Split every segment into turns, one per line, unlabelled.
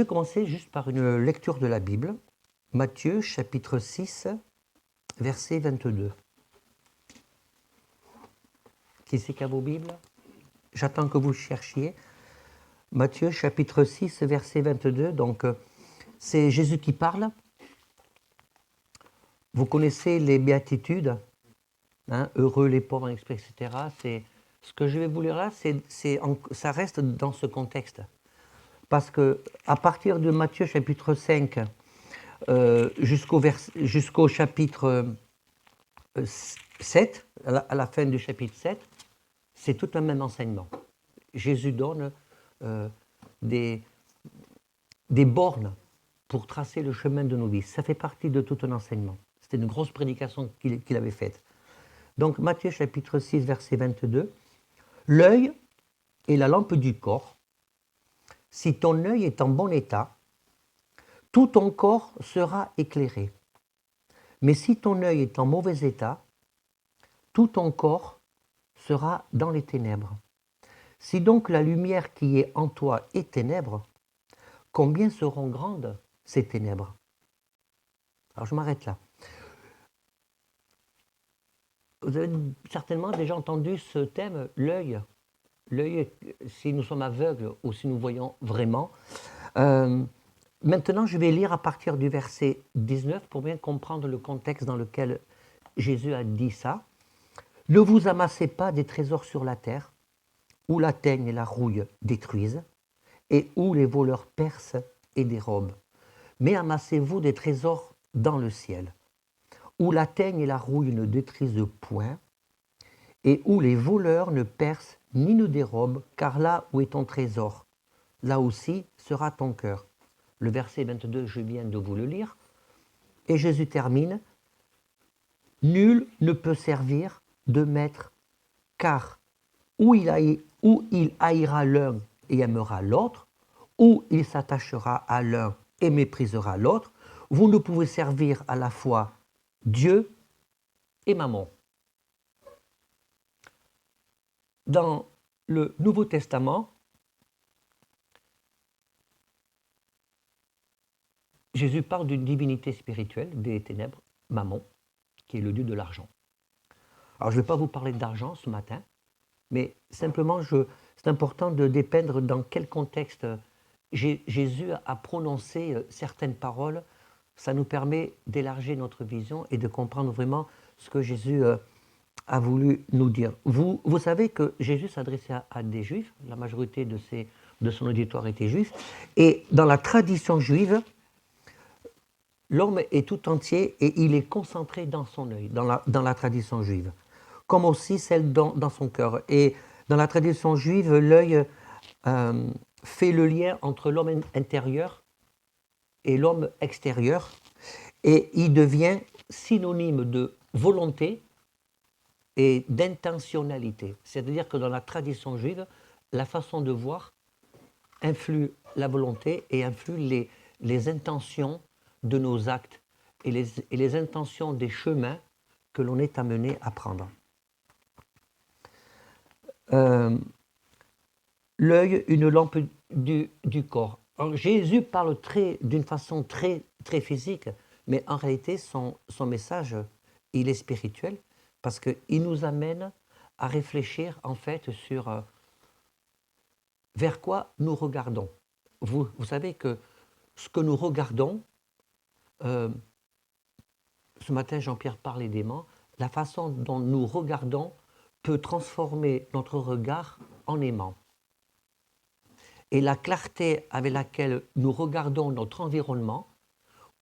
vais commencer juste par une lecture de la Bible. Matthieu, chapitre 6, verset 22. Qui c'est qui a vos Bibles? J'attends que vous cherchiez. Matthieu, chapitre 6, verset 22. Donc, c'est Jésus qui parle. Vous connaissez les béatitudes, hein, heureux les pauvres, etc. Ce que je vais vous lire là, ça reste dans ce contexte. Parce que à partir de Matthieu, chapitre 5, jusqu'au chapitre 7, à la fin du chapitre 7, c'est tout un même enseignement. Jésus donne des bornes pour tracer le chemin de nos vies. Ça fait partie de tout un enseignement. C'était une grosse prédication qu'il avait faite. Donc Matthieu chapitre 6, verset 22. L'œil est la lampe du corps. Si ton œil est en bon état, tout ton corps sera éclairé. Mais si ton œil est en mauvais état, tout ton corps sera dans les ténèbres. Si donc la lumière qui est en toi est ténèbres, combien seront grandes ces ténèbres? Alors je m'arrête là. Vous avez certainement déjà entendu ce thème, l'œil. L'œil, si nous sommes aveugles ou si nous voyons vraiment. Maintenant, je vais lire à partir du verset 19 pour bien comprendre le contexte dans lequel Jésus a dit ça. Ne vous amassez pas des trésors sur la terre, où la teigne et la rouille détruisent, et où les voleurs percent et dérobent. Mais amassez-vous des trésors dans le ciel, où la teigne et la rouille ne détruisent point, et où les voleurs ne percent ni ne dérobent, car là où est ton trésor, là aussi sera ton cœur. Le verset 22, je viens de vous le lire. Et Jésus termine. Nul ne peut servir de maître, car ou il haïra l'un et aimera l'autre, ou il s'attachera à l'un et méprisera l'autre. Vous ne pouvez servir à la fois Dieu et Mammon. Dans le Nouveau Testament, Jésus parle d'une divinité spirituelle des ténèbres, Mammon, qui est le dieu de l'argent. Alors je ne vais pas vous parler d'argent ce matin, mais simplement c'est important de dépeindre dans quel contexte Jésus a prononcé certaines paroles. Ça nous permet d'élargir notre vision et de comprendre vraiment ce que Jésus a voulu nous dire. Vous savez que Jésus s'adressait à des Juifs, la majorité de son auditoire était juif, et dans la tradition juive, l'homme est tout entier et il est concentré dans son œil, dans la tradition juive, comme aussi celle dans son cœur. Et dans la tradition juive, l'œil fait le lien entre l'homme intérieur et l'homme extérieur, et il devient synonyme de volonté et d'intentionnalité. C'est-à-dire que dans la tradition juive, la façon de voir influe la volonté et influe les intentions de nos actes et les intentions des chemins que l'on est amené à prendre. L'œil, une lampe du corps. Alors, Jésus parle d'une façon très, très physique, mais en réalité, son message, il est spirituel, parce qu'il nous amène à réfléchir en fait sur vers quoi nous regardons. Vous savez que ce que nous regardons, ce matin Jean-Pierre parlait d'aimant, la façon dont nous regardons peut transformer notre regard en aimant. Et la clarté avec laquelle nous regardons notre environnement,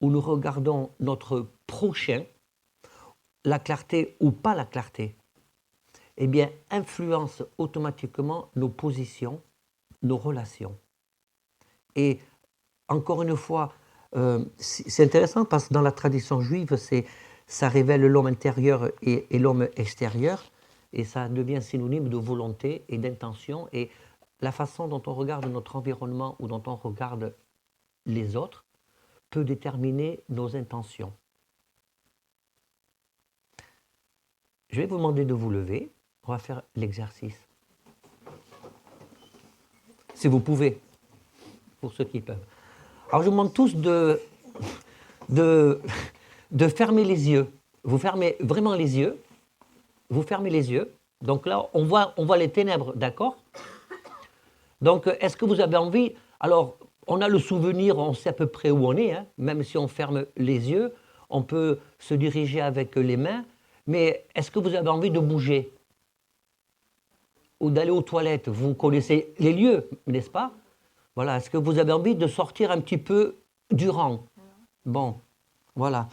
ou nous regardons notre prochain, la clarté ou pas la clarté, eh bien, influence automatiquement nos positions, nos relations. Et encore une fois, c'est intéressant parce que dans la tradition juive, ça révèle l'homme intérieur et l'homme extérieur, et ça devient synonyme de volonté et d'intention. Et la façon dont on regarde notre environnement ou dont on regarde les autres peut déterminer nos intentions. Je vais vous demander de vous lever. On va faire l'exercice. Si vous pouvez, pour ceux qui peuvent. Alors je vous demande tous de, de fermer les yeux. Vous fermez vraiment les yeux. Vous fermez les yeux. Donc là, on voit les ténèbres, d'accord? Donc, est-ce que vous avez envie? Alors, on a le souvenir, on sait à peu près où on est, hein, même si on ferme les yeux, on peut se diriger avec les mains, mais est-ce que vous avez envie de bouger? Ou d'aller aux toilettes? Vous connaissez les lieux, n'est-ce pas? Voilà, est-ce que vous avez envie de sortir un petit peu du rang? Bon, voilà.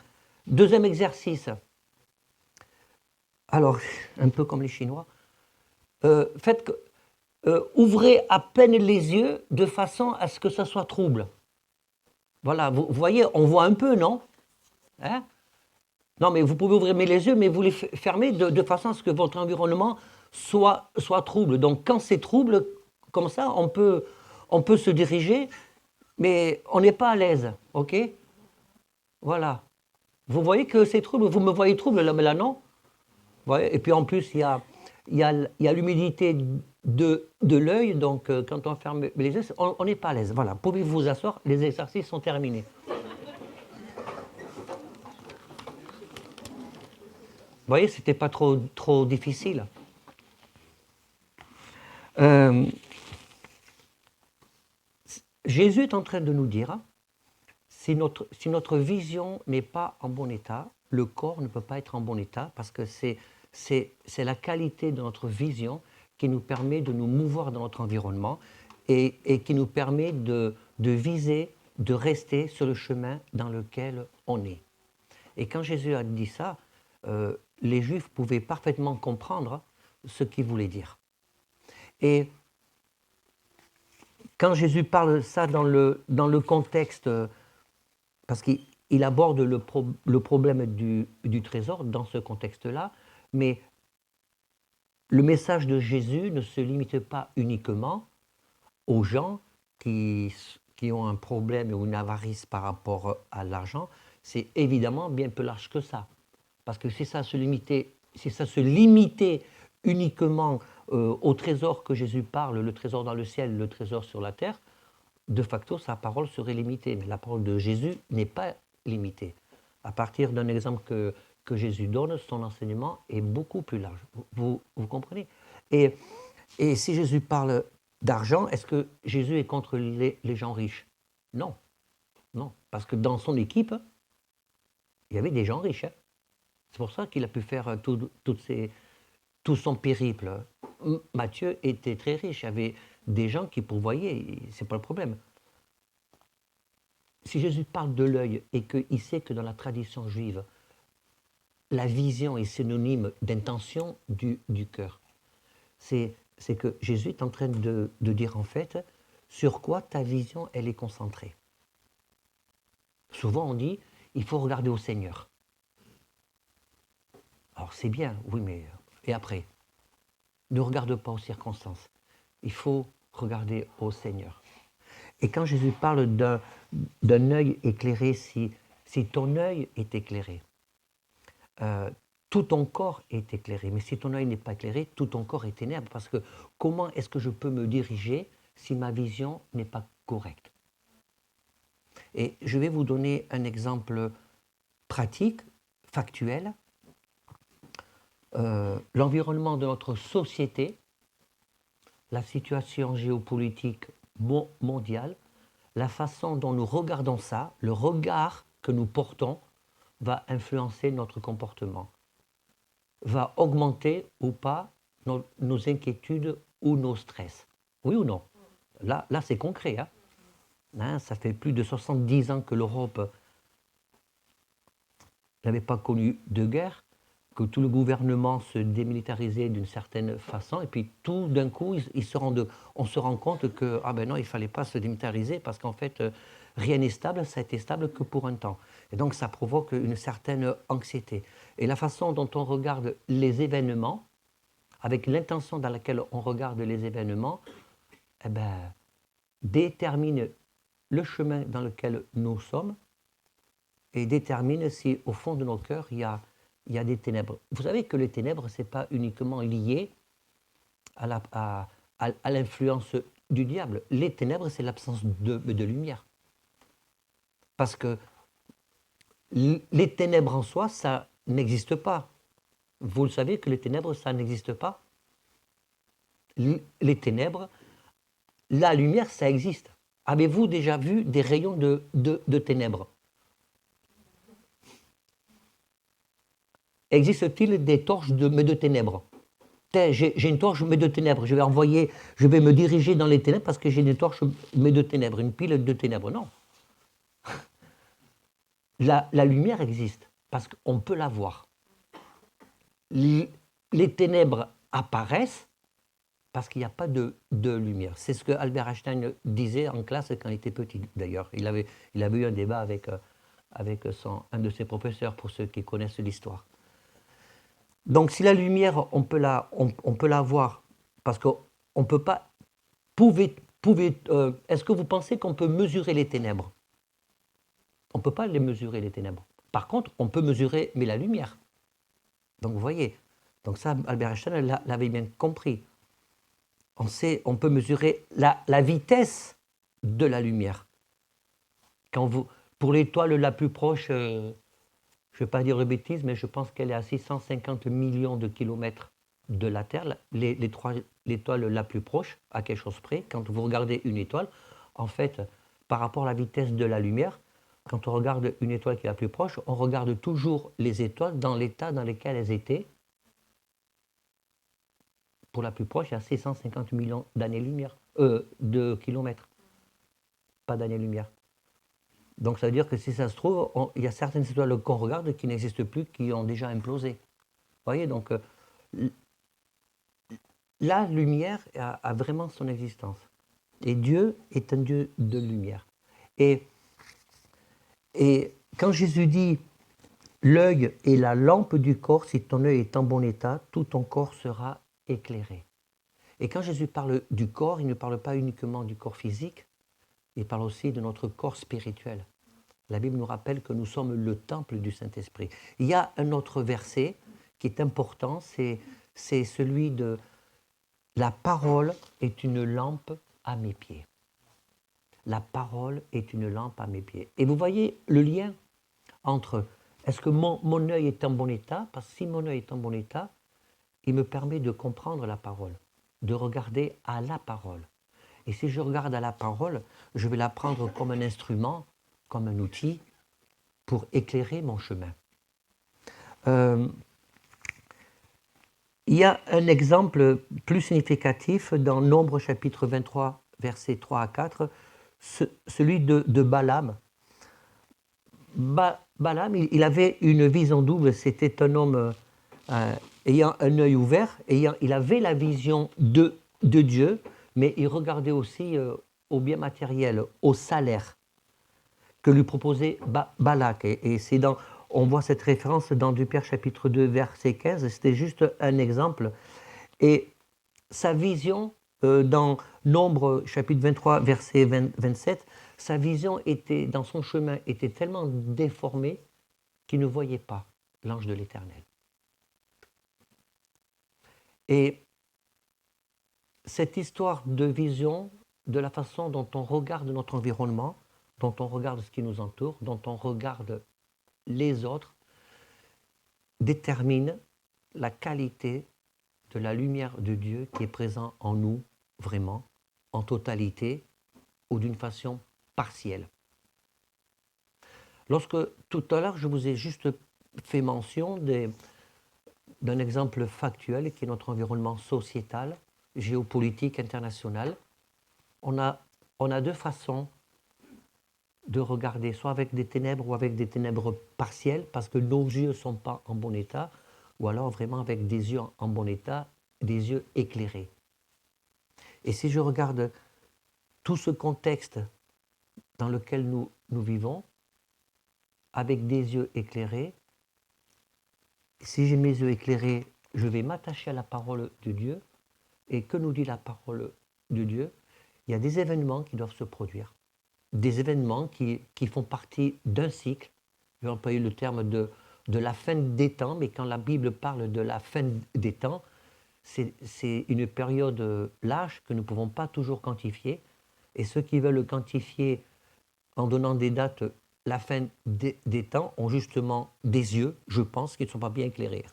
Deuxième exercice. Alors, un peu comme les Chinois. Faites que, ouvrez à peine les yeux de façon à ce que ça soit trouble. Voilà, vous voyez, on voit un peu, non? Hein? Non, mais vous pouvez ouvrir les yeux, mais vous les fermez de façon à ce que votre environnement soit trouble. Donc, quand c'est trouble, comme ça, on peut se diriger, mais on n'est pas à l'aise, ok? Voilà. Vous voyez que c'est trouble, vous me voyez trouble là, mais là non? Ouais, et puis en plus, il y a l'humidité de l'œil, donc quand on ferme les yeux, on n'est pas à l'aise. Voilà, pouvez-vous vous asseoir, les exercices sont terminés. Vous voyez, c'était pas trop difficile. Jésus est en train de nous dire, si notre vision n'est pas en bon état, le corps ne peut pas être en bon état parce que c'est la qualité de notre vision qui nous permet de nous mouvoir dans notre environnement et qui nous permet de viser, de rester sur le chemin dans lequel on est. Et quand Jésus a dit ça, les Juifs pouvaient parfaitement comprendre ce qu'il voulait dire. Et quand Jésus parle ça dans le contexte, parce qu'il aborde le problème du trésor dans ce contexte-là, mais le message de Jésus ne se limite pas uniquement aux gens qui ont un problème ou une avarice par rapport à l'argent, c'est évidemment bien plus large que ça. Parce que si ça se limitait uniquement au trésor que Jésus parle, le trésor dans le ciel, le trésor sur la terre, de facto, sa parole serait limitée. Mais la parole de Jésus n'est pas limitée. À partir d'un exemple que Jésus donne, son enseignement est beaucoup plus large. Vous comprenez? Et si Jésus parle d'argent, est-ce que Jésus est contre les gens riches? Non. Non. Parce que dans son équipe, il y avait des gens riches. Hein. C'est pour ça qu'il a pu faire tout son périple. Matthieu était très riche. Il y avait des gens qui pourvoyaient. Ce n'est pas le problème. Si Jésus parle de l'œil et qu'il sait que dans la tradition juive, la vision est synonyme d'intention du cœur, c'est que Jésus est en train de dire en fait sur quoi ta vision elle est concentrée. Souvent on dit il faut regarder au Seigneur. Alors c'est bien, oui, mais et après? Ne regarde pas aux circonstances. Il faut regarder au Seigneur. Et quand Jésus parle d'un œil éclairé, si ton œil est éclairé, tout ton corps est éclairé. Mais si ton œil n'est pas éclairé, tout ton corps est ténèbre. Parce que comment est-ce que je peux me diriger si ma vision n'est pas correcte? Et je vais vous donner un exemple pratique, factuel. L'environnement de notre société, la situation géopolitique mondiale, la façon dont nous regardons ça, le regard que nous portons va influencer notre comportement, va augmenter ou pas nos inquiétudes ou nos stress. Oui ou non? Là c'est concret. Hein, ça fait plus de 70 ans que l'Europe n'avait pas connu de guerre, que tout le gouvernement se démilitarisait d'une certaine façon, et puis tout d'un coup, on se rend compte que, ah ben non, il ne fallait pas se démilitariser, parce qu'en fait, rien n'est stable, ça a été stable que pour un temps. Et donc, ça provoque une certaine anxiété. Et la façon dont on regarde les événements, avec l'intention dans laquelle on regarde les événements, eh ben, détermine le chemin dans lequel nous sommes, et détermine si, au fond de nos cœurs, il y a des ténèbres. Vous savez que les ténèbres, ce n'est pas uniquement lié à l'influence du diable. Les ténèbres, c'est l'absence de lumière. Parce que les ténèbres en soi, ça n'existe pas. Vous le savez que les ténèbres, ça n'existe pas. Les ténèbres, la lumière, ça existe. Avez-vous déjà vu des rayons de ténèbres? Existe-t-il des torches mais de ténèbres? J'ai une torche mais de ténèbres, je vais me diriger dans les ténèbres parce que j'ai une torche mais de ténèbres, une pile de ténèbres. Non. La lumière existe parce qu'on peut la voir. Les ténèbres apparaissent parce qu'il n'y a pas de lumière. C'est ce que Albert Einstein disait en classe quand il était petit, d'ailleurs. Il avait eu un débat avec un de ses professeurs, pour ceux qui connaissent l'histoire. Donc si la lumière, on peut la voir, parce qu'on ne peut pas... Est-ce que vous pensez qu'on peut mesurer les ténèbres? On ne peut pas les mesurer, les ténèbres. Par contre, on peut mesurer, mais la lumière. Donc vous voyez, donc ça, Albert Einstein l'avait bien compris. On peut mesurer la vitesse de la lumière. Pour l'étoile la plus proche, je ne vais pas dire de bêtises, mais je pense qu'elle est à 650 millions de kilomètres de la Terre, l'étoile la plus proche, à quelque chose près. Quand vous regardez une étoile, en fait, par rapport à la vitesse de la lumière, quand on regarde une étoile qui est la plus proche, on regarde toujours les étoiles dans l'état dans lequel elles étaient. Pour la plus proche, il y a 650 millions d'années-lumière, de kilomètres, pas d'années-lumière. Donc ça veut dire que si ça se trouve, il y a certaines étoiles qu'on regarde qui n'existent plus, qui ont déjà implosé. Vous voyez, donc la lumière a vraiment son existence. Et Dieu est un Dieu de lumière. Et quand Jésus dit « L'œil est la lampe du corps, si ton œil est en bon état, tout ton corps sera éclairé. » Et quand Jésus parle du corps, il ne parle pas uniquement du corps physique, il parle aussi de notre corps spirituel. La Bible nous rappelle que nous sommes le temple du Saint-Esprit. Il y a un autre verset qui est important, c'est celui de « La parole est une lampe à mes pieds. » La parole est une lampe à mes pieds. Et vous voyez le lien entre est-ce que mon œil est en bon état? Parce que si mon œil est en bon état, il me permet de comprendre la parole, de regarder à la parole. Et si je regarde à la parole, je vais la prendre comme un instrument, comme un outil pour éclairer mon chemin. Il y a un exemple plus significatif dans Nombre chapitre 23, versets 3 à 4, celui de Balaam. Balaam, il avait une vision double, c'était un homme ayant un œil ouvert, il avait la vision de Dieu, mais il regardait aussi au bien matériel, au salaire que lui proposait Balak. Et c'est on voit cette référence dans du Père chapitre 2, verset 15, c'était juste un exemple. Et sa vision, dans Nombre chapitre 23, verset 27, sa vision était, dans son chemin, était tellement déformée qu'il ne voyait pas l'ange de l'Éternel. Et cette histoire de vision, de la façon dont on regarde notre environnement, dont on regarde ce qui nous entoure, dont on regarde les autres, détermine la qualité de la lumière de Dieu qui est présente en nous, vraiment, en totalité ou d'une façon partielle. Lorsque tout à l'heure, je vous ai juste fait mention d'un exemple factuel qui est notre environnement sociétal, géopolitique, international, on a deux façons de regarder, soit avec des ténèbres ou avec des ténèbres partielles, parce que nos yeux ne sont pas en bon état, ou alors vraiment avec des yeux en bon état, des yeux éclairés. Et si je regarde tout ce contexte dans lequel nous vivons, avec des yeux éclairés, si j'ai mes yeux éclairés, je vais m'attacher à la parole de Dieu. Et que nous dit la parole de Dieu? Il y a des événements qui doivent se produire. Des événements qui font partie d'un cycle. Je vais employer le terme de la fin des temps, mais quand la Bible parle de la fin des temps, c'est une période large que nous ne pouvons pas toujours quantifier. Et ceux qui veulent le quantifier en donnant des dates la fin des temps ont justement des yeux, je pense, qui ne sont pas bien éclairés.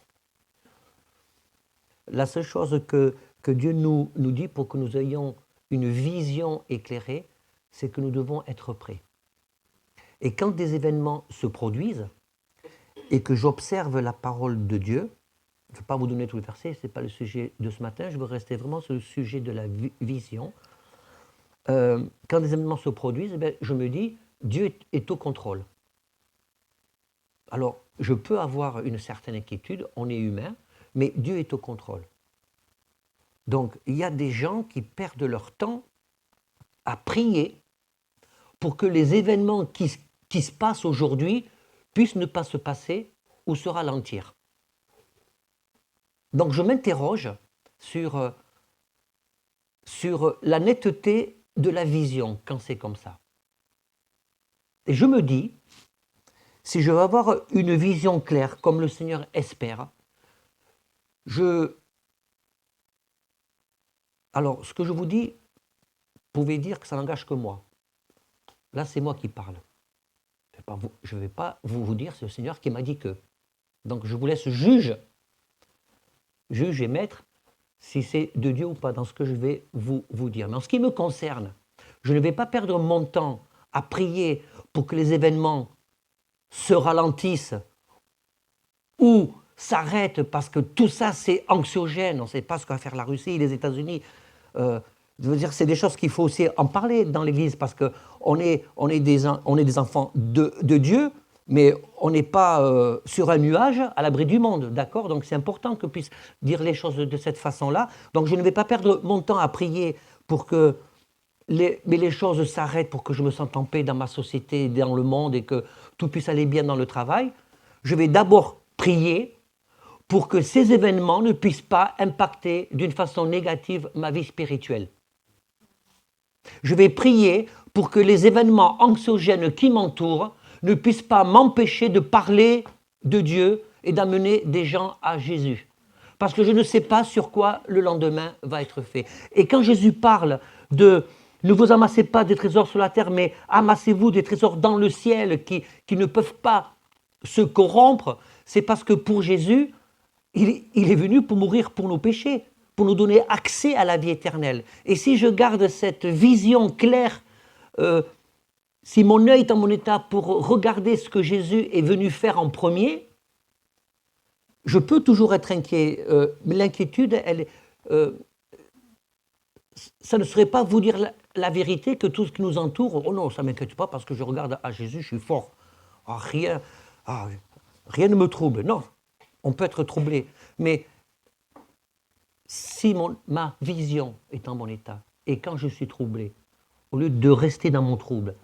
La seule chose que Dieu nous dit pour que nous ayons une vision éclairée, c'est que nous devons être prêts. Et quand des événements se produisent et que j'observe la parole de Dieu, je ne vais pas vous donner tous les versets, ce n'est pas le sujet de ce matin, je veux rester vraiment sur le sujet de la vision. Quand des événements se produisent, je me dis, Dieu est au contrôle. Alors, je peux avoir une certaine inquiétude, on est humain, mais Dieu est au contrôle. Donc, il y a des gens qui perdent leur temps à prier pour que les événements qui se passent aujourd'hui puissent ne pas se passer ou se ralentir. Donc, je m'interroge sur la netteté de la vision quand c'est comme ça. Et je me dis, si je veux avoir une vision claire, comme le Seigneur espère, alors, ce que je vous dis, vous pouvez dire que ça n'engage que moi. Là, c'est moi qui parle. Je ne vais pas vous dire, c'est le Seigneur qui m'a dit que. Donc, je vous laisse juge et maître, si c'est de Dieu ou pas, dans ce que je vais vous dire. Mais en ce qui me concerne, je ne vais pas perdre mon temps à prier pour que les événements se ralentissent ou s'arrêtent parce que tout ça, c'est anxiogène. On ne sait pas ce que va faire la Russie, les États-Unis. Je veux dire, c'est des choses qu'il faut aussi en parler dans l'Église parce qu'on est des enfants de Dieu, mais on n'est pas sur un nuage à l'abri du monde, d'accord? Donc c'est important que puisse dire les choses de cette façon-là. Donc je ne vais pas perdre mon temps à prier pour que les choses s'arrêtent, pour que je me sente en paix dans ma société, dans le monde et que tout puisse aller bien dans le travail. Je vais d'abord prier pour que ces événements ne puissent pas impacter d'une façon négative ma vie spirituelle. Je vais prier pour que les événements anxiogènes qui m'entourent ne puissent pas m'empêcher de parler de Dieu et d'amener des gens à Jésus. Parce que je ne sais pas sur quoi le lendemain va être fait. Et quand Jésus parle de « ne vous amassez pas des trésors sur la terre, mais amassez-vous des trésors dans le ciel qui ne peuvent pas se corrompre », c'est parce que pour Jésus, il est venu pour mourir pour nos péchés, pour nous donner accès à la vie éternelle. Et si je garde cette vision claire, si mon œil est en mon état pour regarder ce que Jésus est venu faire en premier, je peux toujours être inquiet. Mais l'inquiétude, ça ne serait pas vous dire la vérité que tout ce qui nous entoure, oh non, ça ne m'inquiète pas parce que je regarde à Jésus, je suis fort. Rien ne me trouble. Non, on peut être troublé. Mais si ma vision est en bon état, et quand je suis troublé, au lieu de rester dans mon trouble,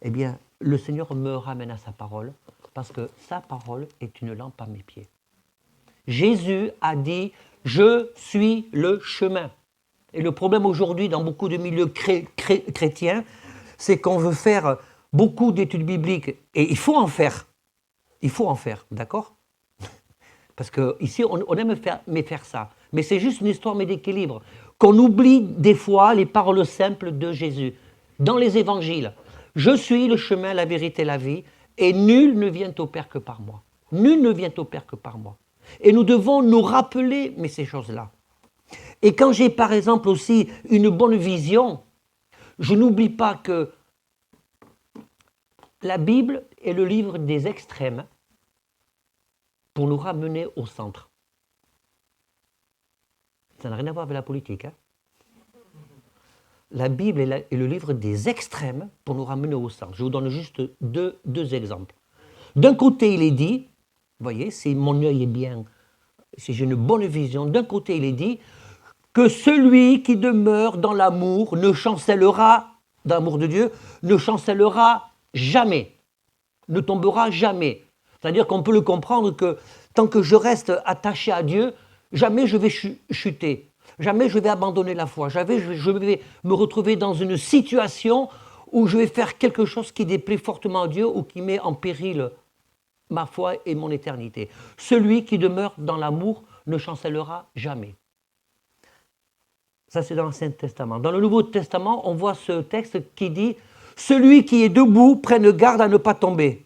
eh bien, le Seigneur me ramène à sa parole, parce que sa parole est une lampe à mes pieds. Jésus a dit « Je suis le chemin ». Et le problème aujourd'hui dans beaucoup de milieux chrétiens, c'est qu'on veut faire beaucoup d'études bibliques, et il faut en faire, d'accord? Parce qu'ici, on aime faire ça. Mais c'est juste une histoire d'équilibre. Qu'on oublie des fois les paroles simples de Jésus. Dans les évangiles, « Je suis le chemin, la vérité, la vie, et nul ne vient au Père que par moi. » Nul ne vient au Père que par moi. Et nous devons nous rappeler ces choses-là. Et quand j'ai par exemple aussi une bonne vision, je n'oublie pas que la Bible est le livre des extrêmes pour nous ramener au centre. Ça n'a rien à voir avec la politique. Hein. La Bible est le livre des extrêmes pour nous ramener au centre. Je vous donne juste deux exemples. D'un côté, il est dit, vous voyez, si mon œil est bien, si j'ai une bonne vision, d'un côté, il est dit que celui qui demeure dans l'amour ne chancellera, dans l'amour de Dieu, ne chancellera jamais, ne tombera jamais. C'est-à-dire qu'on peut le comprendre que tant que je reste attaché à Dieu, jamais je vais chuter, jamais je vais abandonner la foi, jamais je vais me retrouver dans une situation où je vais faire quelque chose qui déplaît fortement à Dieu ou qui met en péril ma foi et mon éternité. Celui qui demeure dans l'amour ne chancellera jamais. Ça, c'est dans l'Ancien Testament. Dans le Nouveau Testament, on voit ce texte qui dit « Celui qui est debout, prenne garde à ne pas tomber.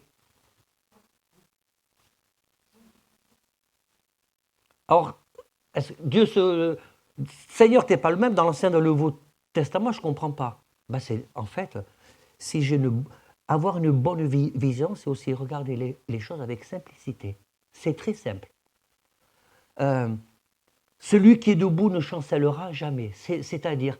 Alors, Seigneur, tu n'es pas le même dans l'Ancien et dans le Nouveau Testament, je ne comprends pas. Ben en fait, avoir une bonne vision, c'est aussi regarder les choses avec simplicité. C'est très simple. Celui qui est debout ne chancellera jamais. C'est-à-dire,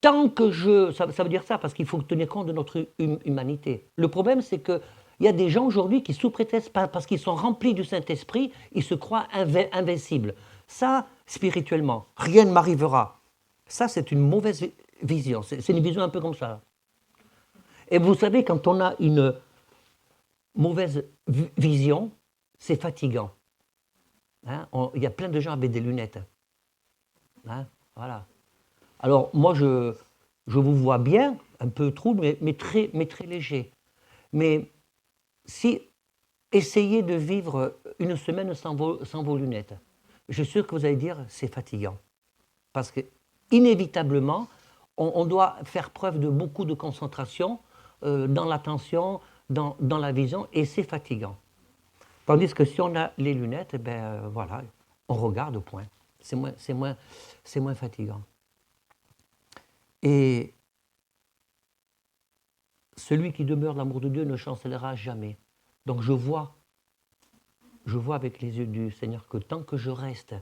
tant que ça veut dire ça, parce qu'il faut tenir compte de notre humanité. Le problème, c'est qu'il y a des gens aujourd'hui qui, sous prétexte, parce qu'ils sont remplis du Saint-Esprit, ils se croient invincibles. Ça, spirituellement, rien ne m'arrivera. Ça, c'est une mauvaise vision. C'est une vision un peu comme ça. Et vous savez, quand on a une mauvaise vision, c'est fatigant. Hein, il y a plein de gens avec des lunettes. Hein, voilà. Alors, moi, je vous vois bien, un peu trouble, mais très léger. Mais si essayez de vivre une semaine sans vos lunettes, je suis sûr que vous allez dire c'est fatigant. Parce que, inévitablement, on doit faire preuve de beaucoup de concentration dans l'attention, dans la vision, et c'est fatigant. Tandis que si on a les lunettes, voilà, on regarde au point. C'est moins fatigant. Et celui qui demeure l'amour de Dieu ne chancellera jamais. Donc je vois avec les yeux du Seigneur que tant que je reste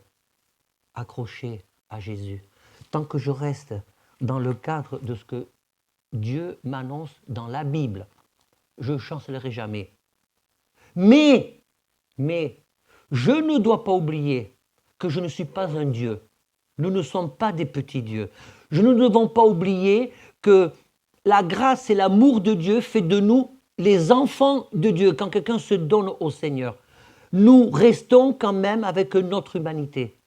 accroché à Jésus, tant que je reste dans le cadre de ce que Dieu m'annonce dans la Bible, je ne chancellerai jamais. Mais, je ne dois pas oublier que je ne suis pas un Dieu. Nous ne sommes pas des petits dieux. Nous ne devons pas oublier que la grâce et l'amour de Dieu fait de nous les enfants de Dieu. Quand quelqu'un se donne au Seigneur, nous restons quand même avec notre humanité.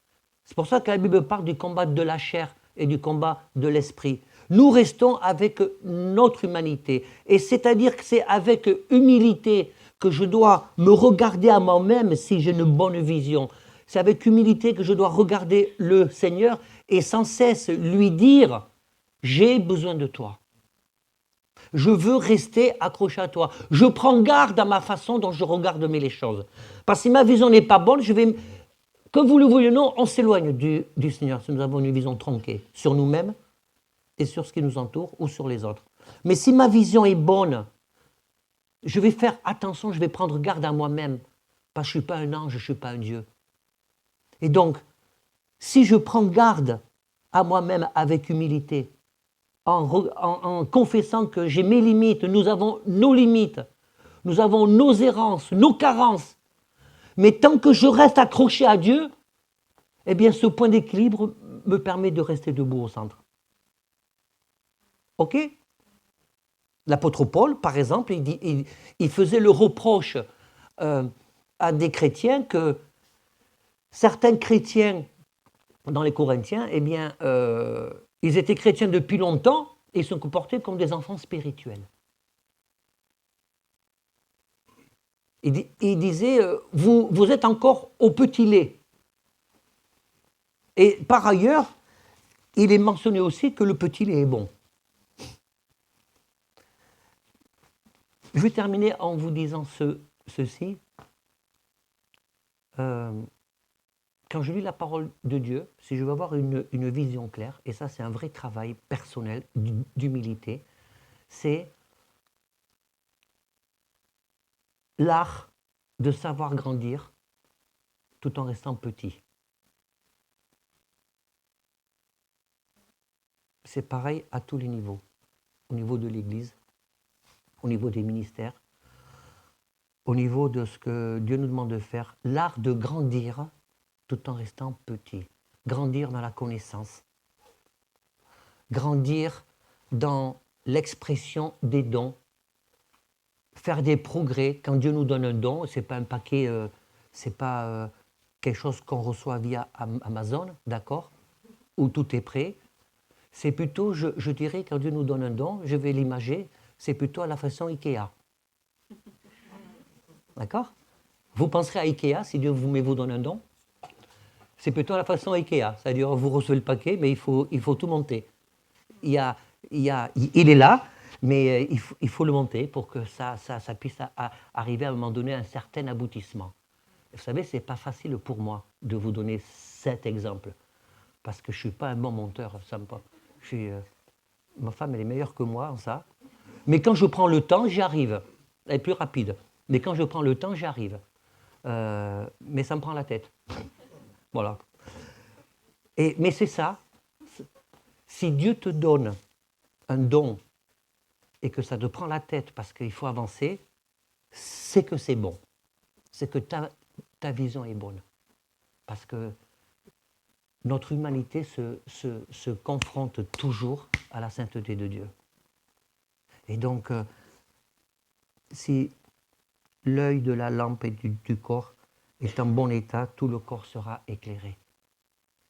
C'est pour ça que la Bible parle du combat de la chair et du combat de l'esprit. Nous restons avec notre humanité. Et c'est-à-dire que c'est avec humilité que je dois me regarder à moi-même si j'ai une bonne vision. C'est avec humilité que je dois regarder le Seigneur et sans cesse lui dire « J'ai besoin de toi. Je veux rester accroché à toi. Je prends garde à ma façon dont je regarde les choses. Parce que si ma vision n'est pas bonne, que vous le vouliez ou non, on s'éloigne du Seigneur si nous avons une vision tronquée sur nous-mêmes et sur ce qui nous entoure ou sur les autres. Mais si ma vision est bonne, je vais faire attention, je vais prendre garde à moi-même. Parce que je ne suis pas un ange, je ne suis pas un Dieu. Et donc, si je prends garde à moi-même avec humilité, en confessant que j'ai mes limites, nous avons nos limites, nous avons nos errances, nos carences, mais tant que je reste accroché à Dieu, eh bien ce point d'équilibre me permet de rester debout au centre. Ok ? L'apôtre Paul, par exemple, il faisait le reproche à des chrétiens que certains chrétiens dans les Corinthiens, eh bien, ils étaient chrétiens depuis longtemps et ils se comportaient comme des enfants spirituels. Il disait, vous êtes encore au petit lait. Et par ailleurs, il est mentionné aussi que le petit lait est bon. Je vais terminer en vous disant ceci. Quand je lis la parole de Dieu, si je veux avoir une vision claire, et ça c'est un vrai travail personnel d'humilité, c'est l'art de savoir grandir tout en restant petit. C'est pareil à tous les niveaux, au niveau de l'Église, au niveau des ministères, au niveau de ce que Dieu nous demande de faire, l'art de grandir tout en restant petit. Grandir dans la connaissance. Grandir dans l'expression des dons. Faire des progrès. Quand Dieu nous donne un don, ce n'est pas un paquet, c'est pas quelque chose qu'on reçoit via Amazon, d'accord, où tout est prêt. C'est plutôt, je dirais, quand Dieu nous donne un don, je vais l'imager, c'est plutôt à la façon Ikea. D'accord ? Vous penserez à Ikea si Dieu vous donne un don. C'est plutôt à la façon Ikea, c'est-à-dire vous recevez le paquet, mais il faut tout monter. Il est là, Mais il faut le monter pour que ça puisse arriver à un moment donné à un certain aboutissement. Vous savez, ce n'est pas facile pour moi de vous donner cet exemple, parce que je ne suis pas un bon monteur, ça me pas. Ma femme, elle est meilleure que moi en ça. Mais quand je prends le temps, j'y arrive. Elle est plus rapide. Mais quand je prends le temps, j'y arrive. Mais ça me prend la tête. Voilà. Mais c'est ça. Si Dieu te donne un don et que ça te prend la tête parce qu'il faut avancer, c'est que c'est bon. C'est que ta vision est bonne. Parce que notre humanité se confronte toujours à la sainteté de Dieu. Et donc, si l'œil de la lampe et du corps est en bon état, tout le corps sera éclairé.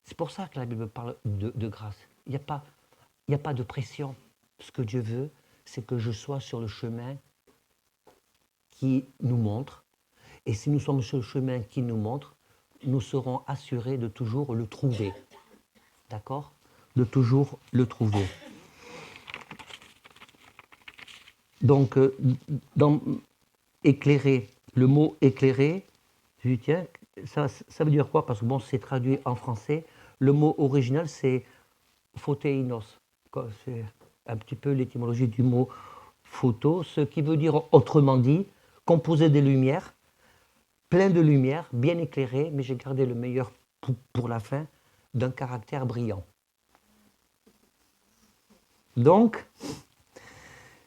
C'est pour ça que la Bible parle de grâce. Il n'y a pas de pression. Ce que Dieu veut, c'est que je sois sur le chemin qui nous montre. Et si nous sommes sur le chemin qui nous montre, nous serons assurés de toujours le trouver. D'accord ? De toujours le trouver. Donc, dans éclairer, le mot éclairer, je dis tiens, ça veut dire quoi? Parce que bon, c'est traduit en français. Le mot original, c'est photeinos. C'est un petit peu l'étymologie du mot photo, ce qui veut dire autrement dit, composé des lumières, plein de lumière, bien éclairé, mais j'ai gardé le meilleur pour la fin, d'un caractère brillant. Donc,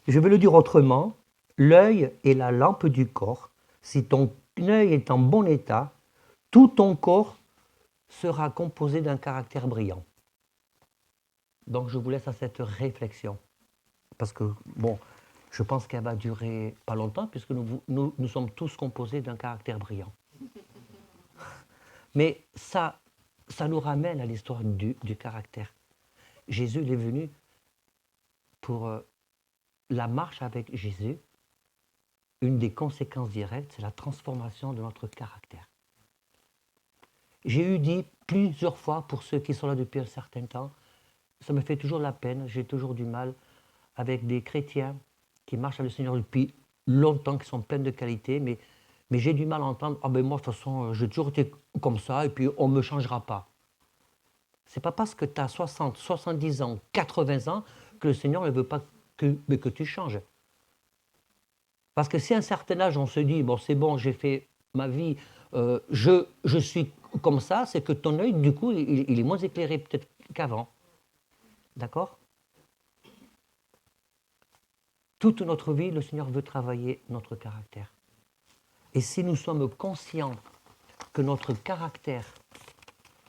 je vais le dire autrement, l'œil est la lampe du corps. Si ton œil est en bon état, tout ton corps sera composé d'un caractère brillant. Donc je vous laisse à cette réflexion. Parce que, bon, je pense qu'elle va durer pas longtemps, puisque nous sommes tous composés d'un caractère brillant. Mais ça nous ramène à l'histoire du caractère. Jésus il est venu pour la marche avec Jésus. Une des conséquences directes, c'est la transformation de notre caractère. J'ai eu dit plusieurs fois, pour ceux qui sont là depuis un certain temps, ça me fait toujours la peine, j'ai toujours du mal avec des chrétiens qui marchent avec le Seigneur depuis longtemps, qui sont pleins de qualités, mais j'ai du mal à entendre « Ah ben moi, de toute façon, j'ai toujours été comme ça, et puis on ne me changera pas. » Ce n'est pas parce que tu as 60, 70 ans, 80 ans que le Seigneur ne veut pas que tu changes. Parce que si à un certain âge, on se dit « Bon, c'est bon, j'ai fait ma vie, je suis comme ça », c'est que ton œil, du coup, il est moins éclairé peut-être qu'avant. D'accord ? Toute notre vie, le Seigneur veut travailler notre caractère. Et si nous sommes conscients que notre caractère,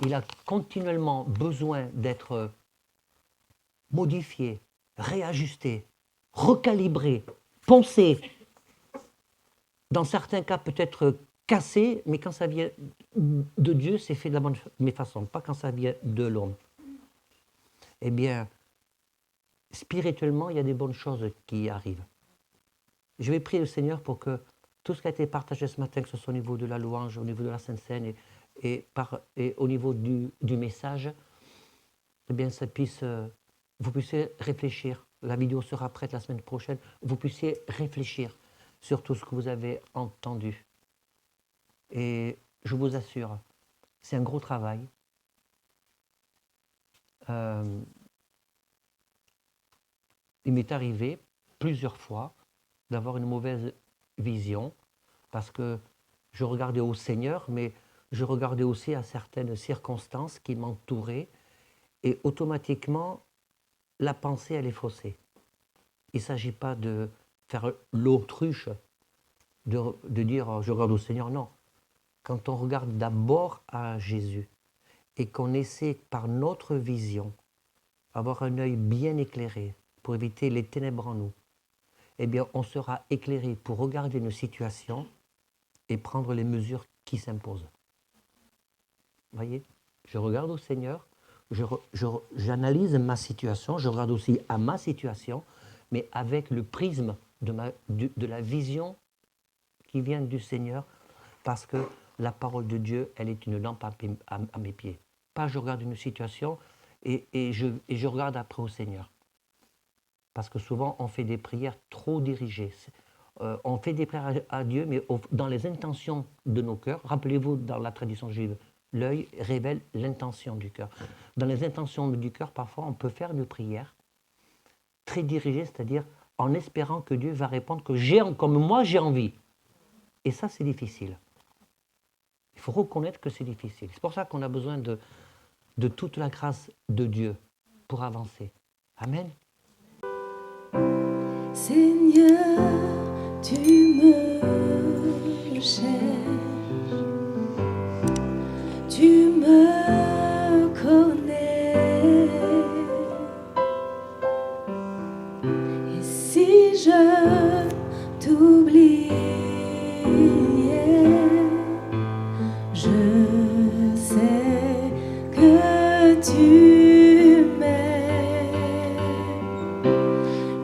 il a continuellement besoin d'être modifié, réajusté, recalibré, poncé, dans certains cas peut-être cassé, mais quand ça vient de Dieu, c'est fait de la bonne façon, pas quand ça vient de l'homme. Eh bien, spirituellement, il y a des bonnes choses qui arrivent. Je vais prier le Seigneur pour que tout ce qui a été partagé ce matin, que ce soit au niveau de la louange, au niveau de la Sainte Seine et au niveau du message, eh bien, ça puisse, vous puissiez réfléchir. La vidéo sera prête la semaine prochaine. Vous puissiez réfléchir sur tout ce que vous avez entendu. Et je vous assure, c'est un gros travail. Il m'est arrivé plusieurs fois d'avoir une mauvaise vision parce que je regardais au Seigneur, mais je regardais aussi à certaines circonstances qui m'entouraient et automatiquement, la pensée, elle est faussée. Il ne s'agit pas de faire l'autruche, de dire je regarde au Seigneur, non. Quand on regarde d'abord à Jésus et qu'on essaie par notre vision avoir un œil bien éclairé pour éviter les ténèbres en nous, eh bien on sera éclairé pour regarder nos situations et prendre les mesures qui s'imposent. Vous voyez, je regarde au Seigneur, j'analyse ma situation, je regarde aussi à ma situation, mais avec le prisme de la vision qui vient du Seigneur, parce que la parole de Dieu, elle est une lampe à mes pieds. Pas je regarde une situation et je regarde après au Seigneur. parce que souvent on fait des prières trop dirigées. On fait des prières à Dieu, mais dans les intentions de nos cœurs. Rappelez-vous, dans la tradition juive, l'œil révèle l'intention du cœur. Dans les intentions du cœur, parfois, on peut faire une prière très dirigée, c'est-à-dire en espérant que Dieu va répondre comme moi j'ai envie. Et ça, c'est difficile. Il faut reconnaître que c'est difficile. C'est pour ça qu'on a besoin de toute la grâce de Dieu pour avancer. Amen.
Seigneur, tu me cherches, tu me connais. Et si je t'oubliais, je sais que tu m'aimes.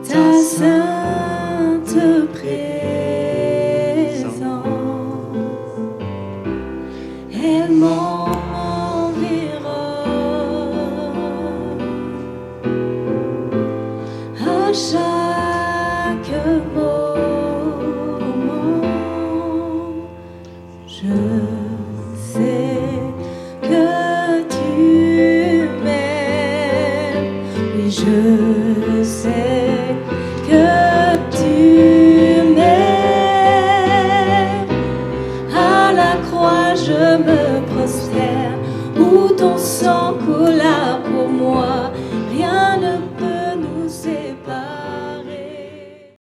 Ta sainte présence, elle m'environne. À chaque moment, je sais que tu m'aimes. Oui, je sais que tu m'aimes. À la croix, je me